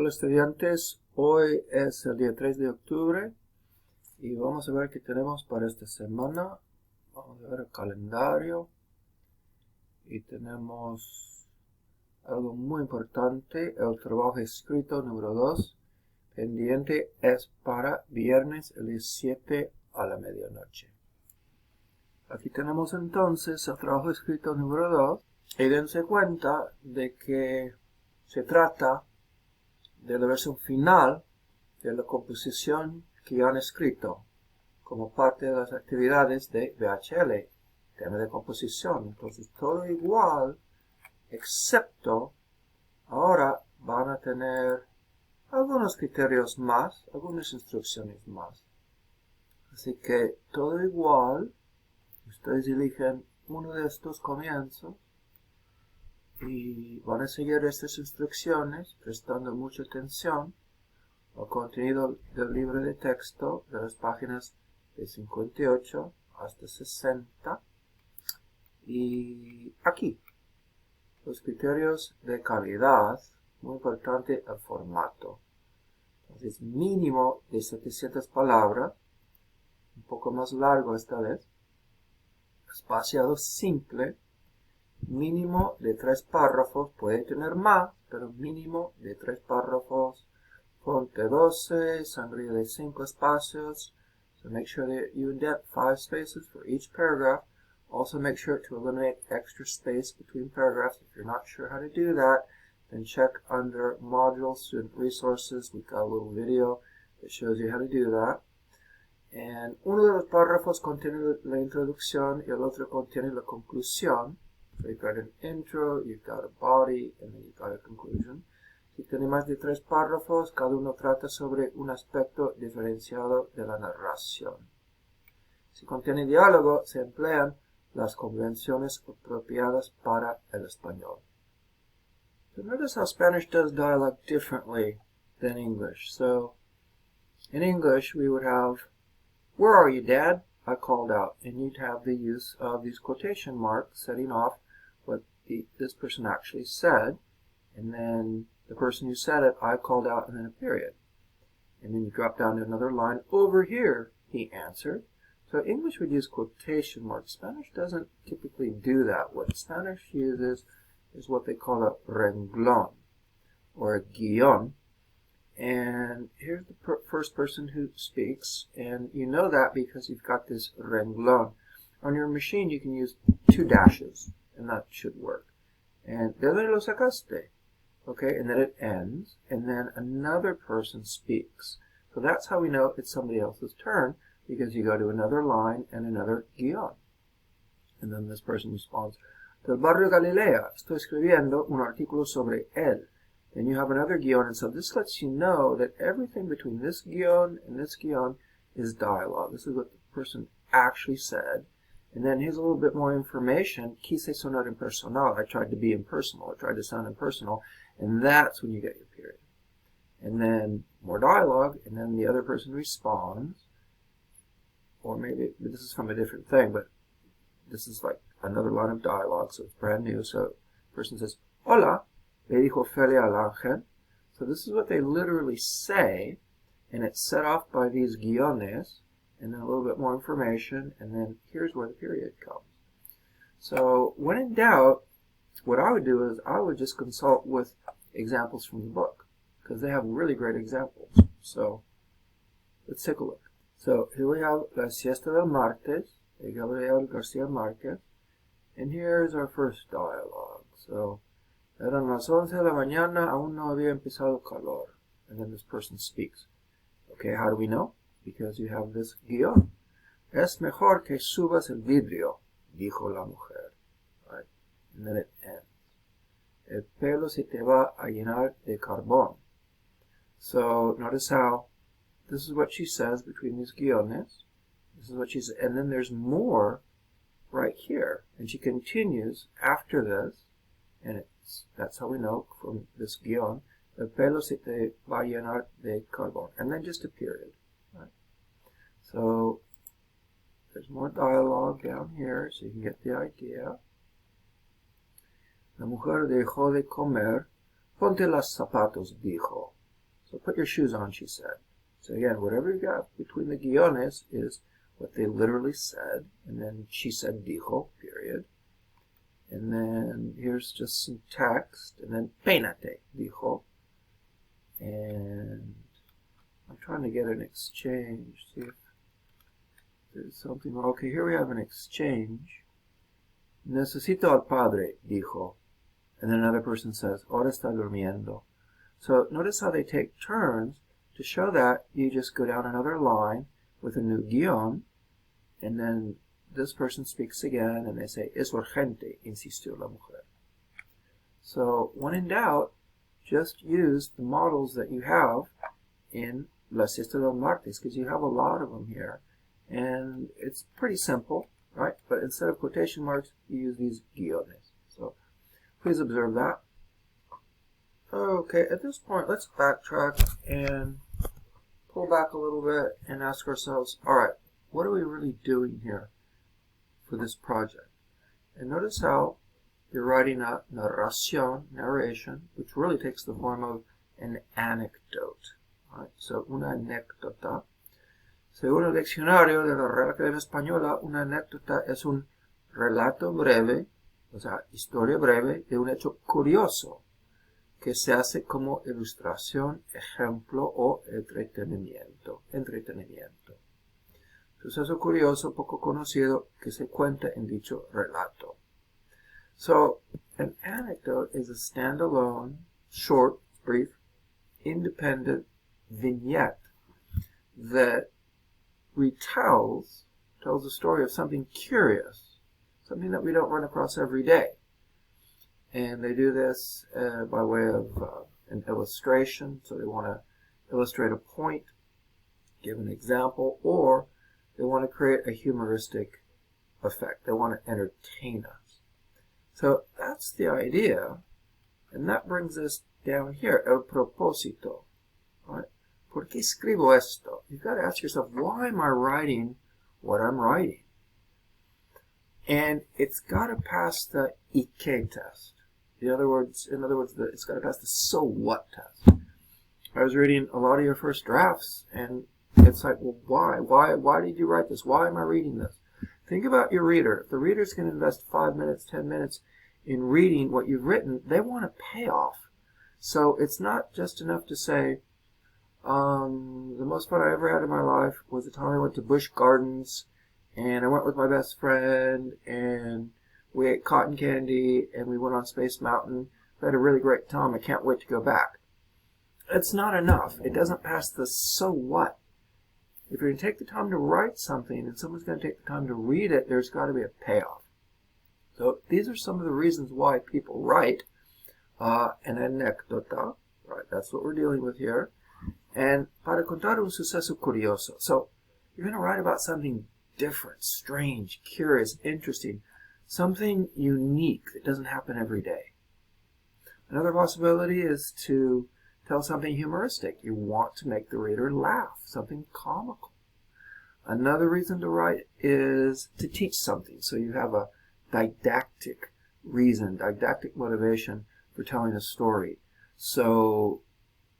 Hola estudiantes, hoy es el día 3 de octubre y vamos a ver qué tenemos para esta semana. Vamos a ver el calendario y tenemos algo muy importante, el trabajo escrito número 2, pendiente, es para viernes el 17 a la medianoche. Aquí tenemos entonces el trabajo escrito número 2 y dense cuenta de que se trata de la versión final de la composición que han escrito como parte de las actividades de VHL, tema de composición. Entonces todo igual, excepto ahora van a tener algunos criterios más, algunas instrucciones más. Así que todo igual, ustedes eligen uno de estos comienzos y van a seguir estas instrucciones prestando mucha atención al contenido del libro de texto de las páginas de 58 hasta 60 y aquí los criterios de calidad, muy importante el formato. Entonces mínimo de 700 palabras, un poco más largo esta vez, espaciado simple, mínimo de 3 párrafos, puede tener más, pero mínimo de 3 párrafos, fonte 12, sangría de 5 espacios, so make sure that you indent 5 spaces for each paragraph. Also make sure to eliminate extra space between paragraphs. If you're not sure how to do that, then check under Modules, Student Resources. We've got a little video that shows you how to do that. And uno de los párrafos contiene la introducción y el otro contiene la conclusión. So you've got an intro, you've got a body, and then you've got a conclusion. Si tiene más de 3 párrafos, cada uno trata sobre un aspecto diferenciado de la narración. Si contiene diálogo, se emplean las convenciones apropiadas para el español. So notice how Spanish does dialogue differently than English. So in English, we would have, "Where are you, Dad?" I called out. And you'd have the use of these quotation marks setting off what this person actually said. And then the person who said it, I called out, and then a period. And then you drop down to another line. "Over here," he answered. So English would use quotation marks. Spanish doesn't typically do that. What Spanish uses is what they call a renglón, or a guión. And here's the first person who speaks, and you know that because you've got this renglón. On your machine, you can use 2 dashes, and that should work. And ¿de dónde lo sacaste? Okay, and then it ends, and then another person speaks. So that's how we know it's somebody else's turn, because you go to another line and another guión. And then this person responds, "Del barrio Galilea, estoy escribiendo un artículo sobre él." Then you have another guión, and so this lets you know that everything between this guión and this guión is dialogue. This is what the person actually said. And then here's a little bit more information. Quise sonar impersonal. I tried to be impersonal. I tried to sound impersonal. And that's when you get your period. And then more dialogue, and then the other person responds. Or maybe this is from a different thing, but this is like another line of dialogue, so it's brand new. So the person says, "Hola," le dijo Felia al ángel. So this is what they literally say, and it's set off by these guiones, and then a little bit more information, and then here's where the period comes. So when in doubt, what I would do is I would just consult with examples from the book, because they have really great examples. So let's take a look. So here we have La Siesta del Martes, de Gabriel García Márquez, and here's our first dialogue. So, eran las 11 de la mañana, aún no había empezado el calor. And then this person speaks. Okay, how do we know? Because you have this guión. "Es mejor que subas el vidrio," dijo la mujer. Right? And then it ends. "El pelo se te va a llenar de carbón." So notice how this is what she says between these guiones. This is what she says, and then there's more right here. And she continues after this, and that's how we know from this guión, "El pelo se te va a llenar de carbón." And then just a period. Right? So there's more dialogue down here, so you can get the idea. La mujer dejó de comer. "Ponte los zapatos," dijo. So put your shoes on, she said. So again, whatever you got between the guiones is what they literally said. And then she said dijo, period. And then here's just some text. And then peínate, dijo. And I'm trying to get an exchange. See if there's something. Okay, here we have an exchange. Necesito al padre, dijo. And then another person says, ahora está durmiendo. So notice how they take turns. To show that, you just go down another line with a new guion, and then this person speaks again, and they say, es urgente, insistió la mujer. So when in doubt, just use the models that you have in La Siesta del Martes, because you have a lot of them here. And it's pretty simple, right? But instead of quotation marks, you use these guiones. So please observe that. Okay, at this point, let's backtrack and pull back a little bit and ask ourselves, all right, what are we really doing here for this project? And notice how you're writing a narración, narration, which really takes the form of an anecdote. Right? So, una anécdota. Según el diccionario de la Real Academia Española, una anécdota es un relato breve, o sea, historia breve, de un hecho curioso, que se hace como ilustración, ejemplo o entretenimiento. Suceso curioso, poco conocido, que se cuenta en dicho relato. So, an anecdote is a standalone, short, brief, independent vignette that tells the story of something curious, something that we don't run across every day. And they do this by way of an illustration. So they want to illustrate a point, give an example, or they want to create a humoristic effect. They want to entertain us. So that's the idea. And that brings us down here, el propósito. Right? ¿Por qué escribo esto? You've got to ask yourself, why am I writing what I'm writing? And it's got to pass the ¿y qué test. In other words, it's got to pass the so what test. I was reading a lot of your first drafts, and it's like, well, why? Why did you write this? Why am I reading this? Think about your reader. If the reader's going to invest 5 minutes, 10 minutes in reading what you've written, they want a payoff. So it's not just enough to say, the most fun I ever had in my life was the time I went to Busch Gardens, and I went with my best friend, and we ate cotton candy, and we went on Space Mountain. We had a really great time. I can't wait to go back. It's not enough. It doesn't pass the so what. If you're going to take the time to write something, and someone's going to take the time to read it, there's got to be a payoff. So these are some of the reasons why people write an anécdota. Right, that's what we're dealing with here. And para contar un suceso curioso. So you're going to write about something different, strange, curious, interesting, something unique that doesn't happen every day. Another possibility is to tell something humoristic. You want to make the reader laugh, something comical. Another reason to write is to teach something. So you have a didactic reason, didactic motivation for telling a story. So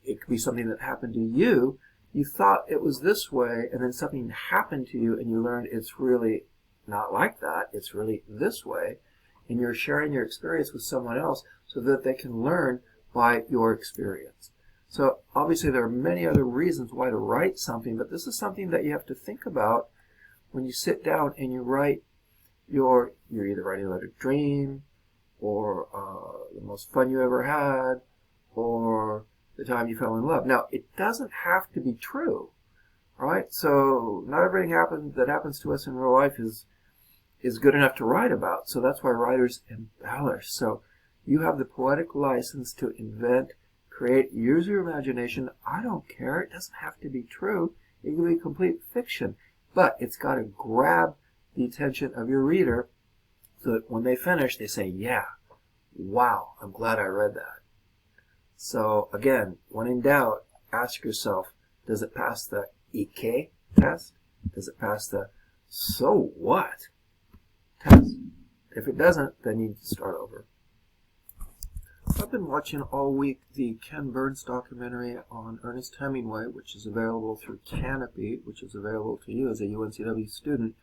it could be something that happened to you. You thought it was this way, and then something happened to you, and you learned it's really not like that. It's really this way. And you're sharing your experience with someone else so that they can learn by your experience. So obviously there are many other reasons why to write something, but this is something that you have to think about when you sit down and you write you're either writing about a dream, or the most fun you ever had, or the time you fell in love. Now, it doesn't have to be true, right? So not everything that happens to us in real life is good enough to write about. So that's why writers embellish. So you have the poetic license to invent, create, use your imagination. I don't care. It doesn't have to be true. It can be complete fiction. But it's got to grab the attention of your reader so that when they finish, they say, yeah, wow, I'm glad I read that. So again, when in doubt, ask yourself, does it pass the ¿y qué test? Does it pass the so what test? If it doesn't, then you need to start over. I've been watching all week the Ken Burns documentary on Ernest Hemingway, which is available through Canopy, which is available to you as a UNCW student.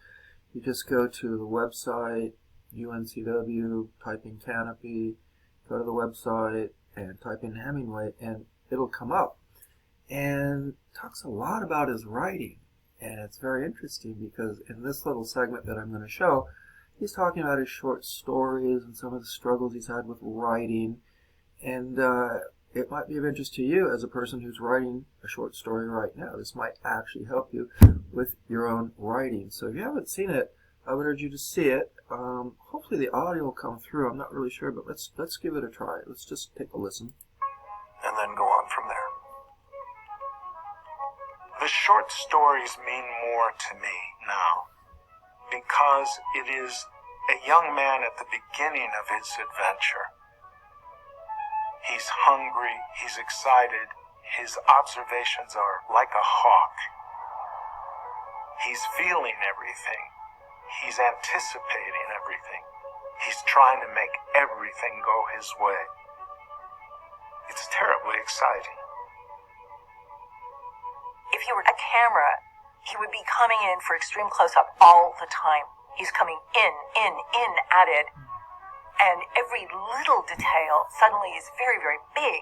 You just go to the website, UNCW, type in Canopy, go to the website, and type in Hemingway, and it'll come up. And talks a lot about his writing. And it's very interesting because in this little segment that I'm going to show, he's talking about his short stories and some of the struggles he's had with writing. And it might be of interest to you as a person who's writing a short story right now. This might actually help you with your own writing. So if you haven't seen it, I would urge you to see it. Hopefully the audio will come through. I'm not really sure, but let's give it a try. Let's just take a listen. And then go on from there. The short stories mean more to me now because it is a young man at the beginning of his adventure. He's hungry, he's excited, his observations are like a hawk. He's feeling everything, he's anticipating everything, he's trying to make everything go his way. It's terribly exciting. If he were a camera, he would be coming in for extreme close-up all the time. He's coming in at it. And every little detail suddenly is very, very big.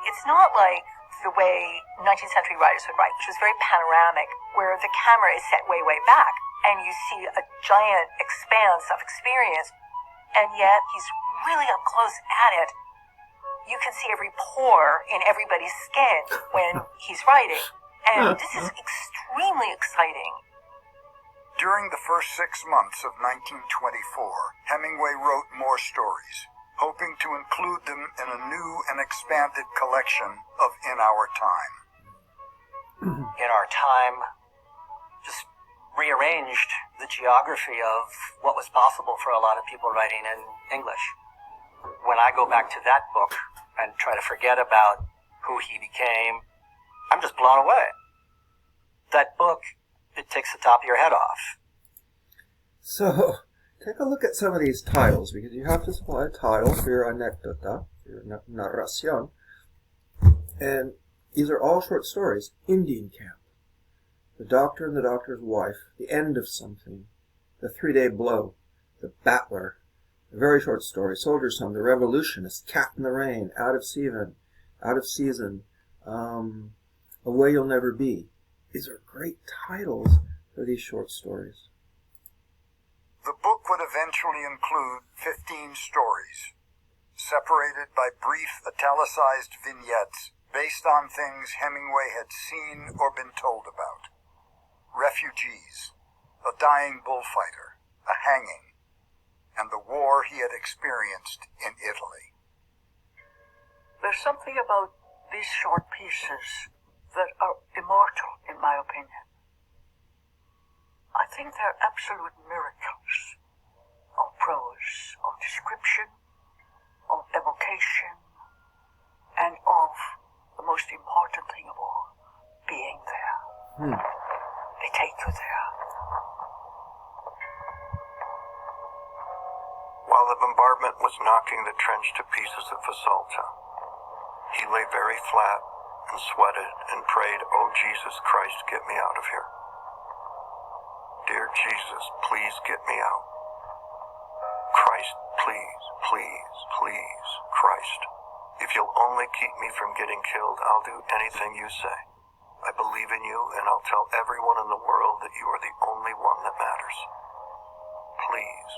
It's not like the way 19th century writers would write, which was very panoramic, where the camera is set way, way back, and you see a giant expanse of experience, and yet he's really up close at it. You can see every pore in everybody's skin when he's writing, and this is extremely exciting. During the first 6 months of 1924, Hemingway wrote more stories, hoping to include them in a new and expanded collection of In Our Time. In Our Time just rearranged the geography of what was possible for a lot of people writing in English. When I go back to that book and try to forget about who he became, I'm just blown away. That book, it takes the top of your head off. So, take a look at some of these titles, because you have to supply a title for your anécdota, your narración. And these are all short stories. Indian Camp, The Doctor and the Doctor's Wife, The End of Something, The 3-Day Blow, The Battler, a very short story, Soldier's Home, The Revolutionist, Cat in the Rain, Out of Season, Away You'll Never Be. These are great titles for these short stories. The book would eventually include 15 stories, separated by brief italicized vignettes based on things Hemingway had seen or been told about. Refugees, a dying bullfighter, a hanging, and the war he had experienced in Italy. There's something about these short pieces that are immortal, in my opinion. I think they're absolute miracles of prose, of description, of evocation, and of the most important thing of all, being there. They take you there. While the bombardment was knocking the trench to pieces at Fasalta, he lay very flat and sweated and prayed, "Oh, Jesus Christ, get me out of here. Dear Jesus, please get me out. Christ, please, please, please, Christ. If you'll only keep me from getting killed, I'll do anything you say. I believe in you, and I'll tell everyone in the world that you are the only one that matters. Please,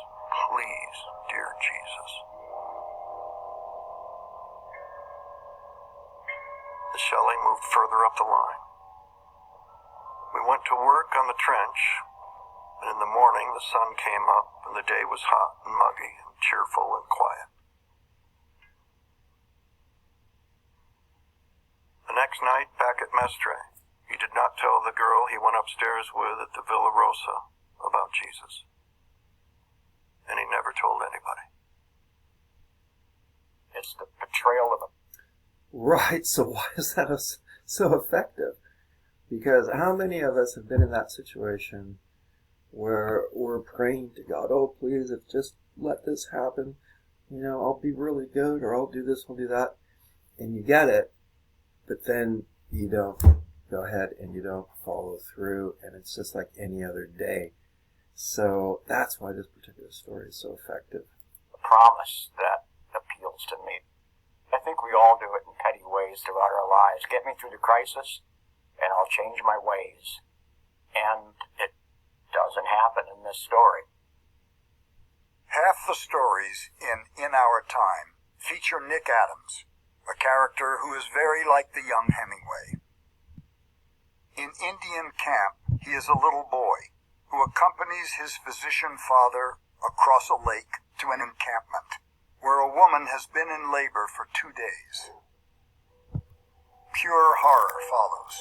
please, dear Jesus." The shelling moved further up the line. We went to work on the trench, and in the morning the sun came up and the day was hot and muggy and cheerful and quiet. The next night, back at Mestre, he did not tell the girl he went upstairs with at the Villa Rosa about Jesus. And he never told anybody. It's the betrayal of a... Right, so why is that so effective? Because how many of us have been in that situation where we're praying to God, "Oh, please, if just let this happen, I'll be really good, or I'll do this, I'll do that, and you get it, but then you don't go ahead and you don't follow through, and it's just like any other day. So that's why this particular story is so effective. The promise that appeals to me. I think we all do it in petty ways throughout our lives. Get me through the crisis, and I'll change my ways. And it doesn't happen in this story. Half the stories in Our Time feature Nick Adams, a character who is very like the young Hemingway. In Indian Camp, he is a little boy who accompanies his physician father across a lake to an encampment where a woman has been in labor for 2 days. Pure horror follows.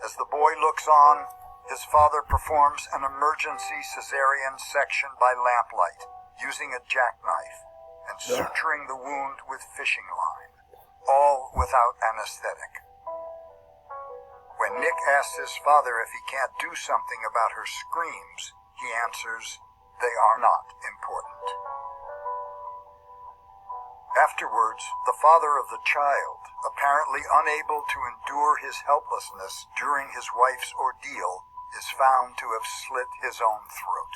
As the boy looks on, his father performs an emergency cesarean section by lamplight, using a jackknife and suturing the wound with fishing line, all without anesthetic. When Nick asks his father if he can't do something about her screams, he answers, "They are not important." Afterwards, the father of the child, apparently unable to endure his helplessness during his wife's ordeal, is found to have slit his own throat.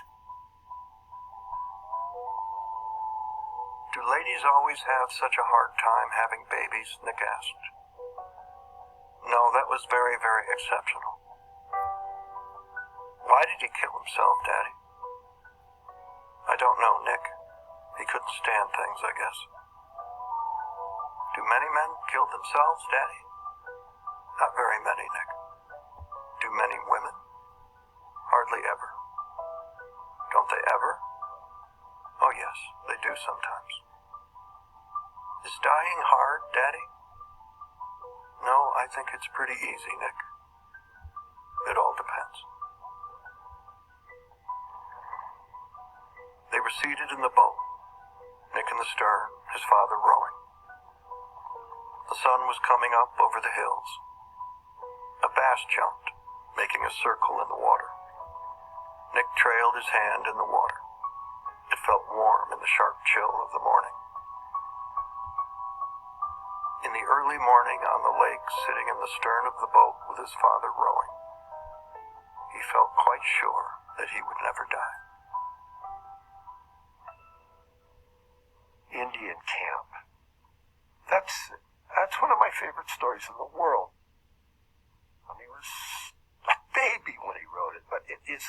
Do ladies always have such a hard time having babies? Nick asked. No, that was very, very exceptional. Why did he kill himself, Daddy? I don't know, Nick. He couldn't stand things, I guess. Do many men kill themselves, Daddy? Not very many, Nick. Do many women? Hardly ever. Don't they ever? Oh yes, they do sometimes. Is dying hard, Daddy? No, I think it's pretty easy, Nick. It all depends. They were seated in the boat, Nick in the stern, his father rowing. The sun was coming up over the hills. A bass jumped, making a circle in the water. Nick trailed his hand in the water. It felt warm in the sharp chill of the morning. In the early morning on the lake, sitting in the stern of the boat with his father rowing, he felt quite sure that he would never die. Indian Camp. That's one of my favorite stories in the world. I mean, he was a baby when he wrote it, but it is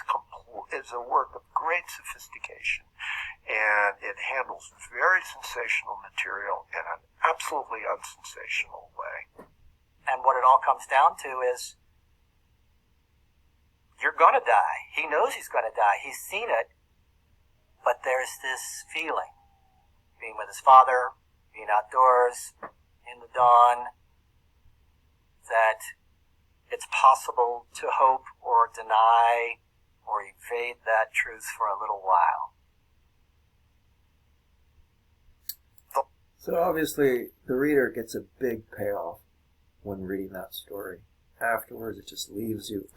it's a work of great sophistication, and it handles very sensational material in an absolutely unsensational way. And what it all comes down to is, you're gonna die. He knows he's gonna die. He's seen it, but there's this feeling, being with his father, being outdoors, in the dawn, that it's possible to hope or deny or evade that truth for a little while. So obviously the reader gets a big payoff when reading that story. Afterwards it just leaves you,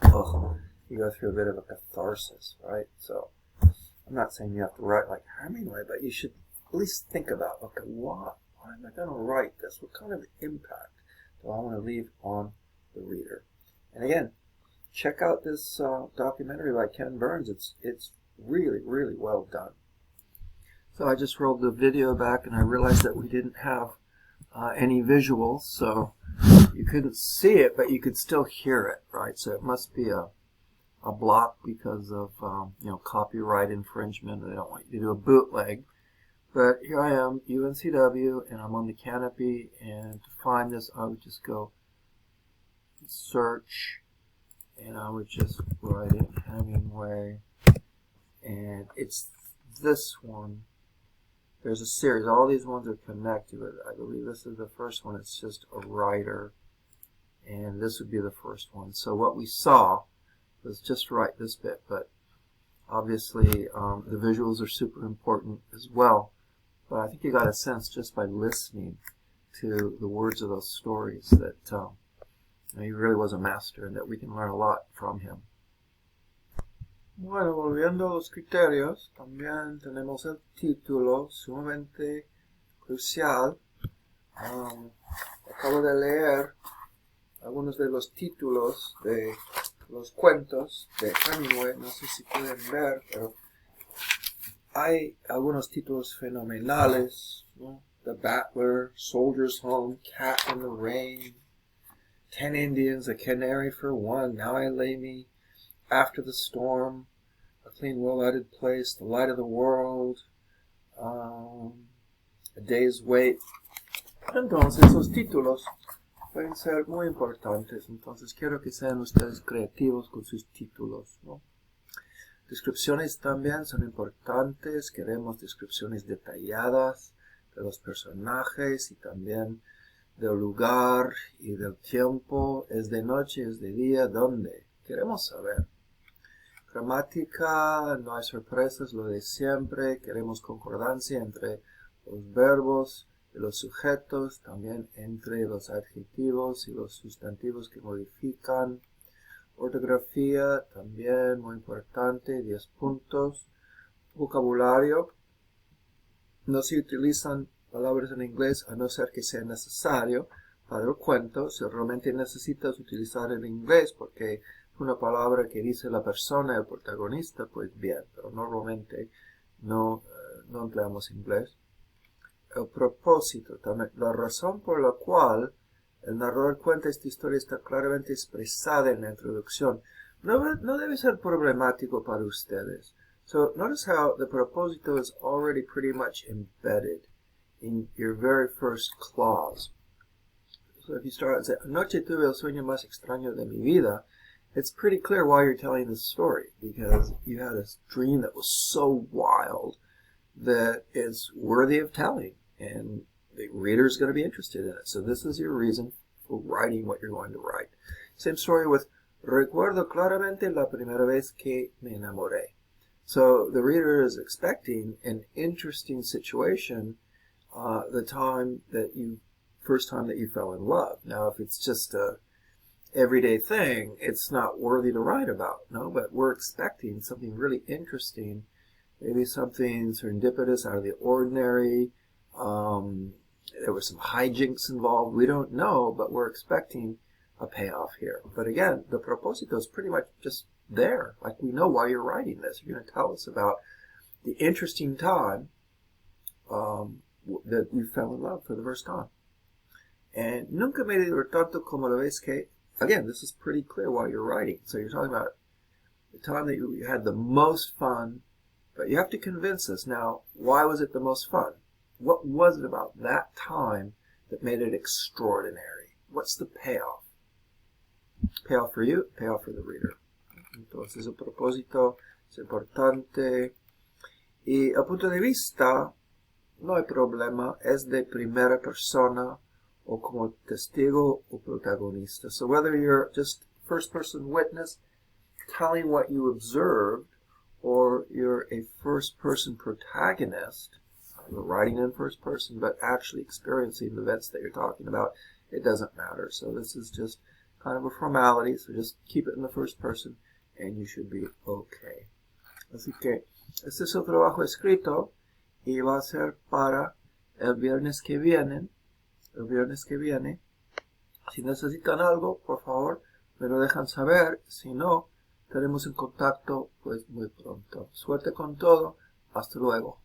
you go through a bit of a catharsis, right? So I'm not saying you have to write like Hemingway, but you should at least think about, okay, why am I going to write this? What kind of impact do I want to leave on the reader? And again, check out this documentary by Ken Burns. It's really, really well done. So I just rolled the video back and I realized that we didn't have any visuals, so you couldn't see it, but you could still hear it, right? So it must be a block because of copyright infringement. They don't want you to do a bootleg. But here I am, UNCW, and I'm on the canopy, and to find this I would just go search, and I would just write in Hemingway, and it's this one. There's a series, all these ones are connected, but I believe this is the first one. It's just a writer, and this would be the first one. So what we saw was just right this bit, but obviously the visuals are super important as well. But I think you got a sense just by listening to the words of those stories that he really was a master and that we can learn a lot from him. Bueno, volviendo a los criterios, también tenemos el título sumamente crucial. Acabo de leer algunos de los títulos de los cuentos de Hemingway, no sé si pueden ver, pero hay algunos títulos fenomenales, ¿no? The Battler, Soldier's Home, Cat in the Rain, 10 Indians, A Canary for One, Now I Lay Me, After the Storm, A Clean Well-Lighted Place, The Light of the World, A Day's Wait. Entonces, esos títulos pueden ser muy importantes, entonces quiero que sean ustedes creativos con sus títulos, ¿no? Descripciones también son importantes, queremos descripciones detalladas de los personajes y también del lugar y del tiempo, es de noche, es de día, ¿dónde? Queremos saber. Gramática, no hay sorpresas, lo de siempre, queremos concordancia entre los verbos y los sujetos, también entre los adjetivos y los sustantivos que modifican. Ortografía, también muy importante, 10 puntos. Vocabulario, no se utilizan palabras en inglés a no ser que sea necesario para el cuento. Si realmente necesitas utilizar el inglés porque es una palabra que dice la persona, el protagonista, pues bien, pero normalmente no empleamos inglés. El propósito, también, la razón por la cual el narrador cuenta esta historia está claramente expresada en la introducción. No debe ser problemático para ustedes. So notice how the propósito is already pretty much embedded in your very first clause. So if you start and say, anoche tuve el sueño más extraño de mi vida, it's pretty clear why you're telling this story, because you had a dream that was so wild that it's worthy of telling, and the reader is going to be interested in it. So this is your reason for writing what you're going to write. Same story with recuerdo claramente la primera vez que me enamoré. So the reader is expecting an interesting situation, the first time that you fell in love. Now, if it's just a everyday thing, it's not worthy to write about, no? But we're expecting something really interesting, maybe something serendipitous, out of the ordinary. There were some hijinks involved. We don't know, but we're expecting a payoff here. But again, the propósito is pretty much just there. Like, we know why you're writing this. You're going to tell us about the interesting time that you fell in love for the first time. And nunca me divertí tanto como la vez que, again, this is pretty clear why you're writing. So you're talking about the time that you had the most fun, but you have to convince us. Now, why was it the most fun? What was it about that time that made it extraordinary? What's the payoff? Payoff for you, payoff for the reader. Entonces, el propósito es importante. Y el punto de vista, no hay problema, es de primera persona o como testigo o protagonista. So whether you're just first-person witness telling what you observed, or you're a first-person protagonist, you're writing in first person, but actually experiencing the events that you're talking about, it doesn't matter. So this is just kind of a formality, so just keep it in the first person, and you should be okay. Así que, este es el trabajo escrito, y va a ser para el viernes que viene. Si necesitan algo, por favor, me lo dejan saber. Si no, estaremos en contacto pues muy pronto. Suerte con todo. Hasta luego.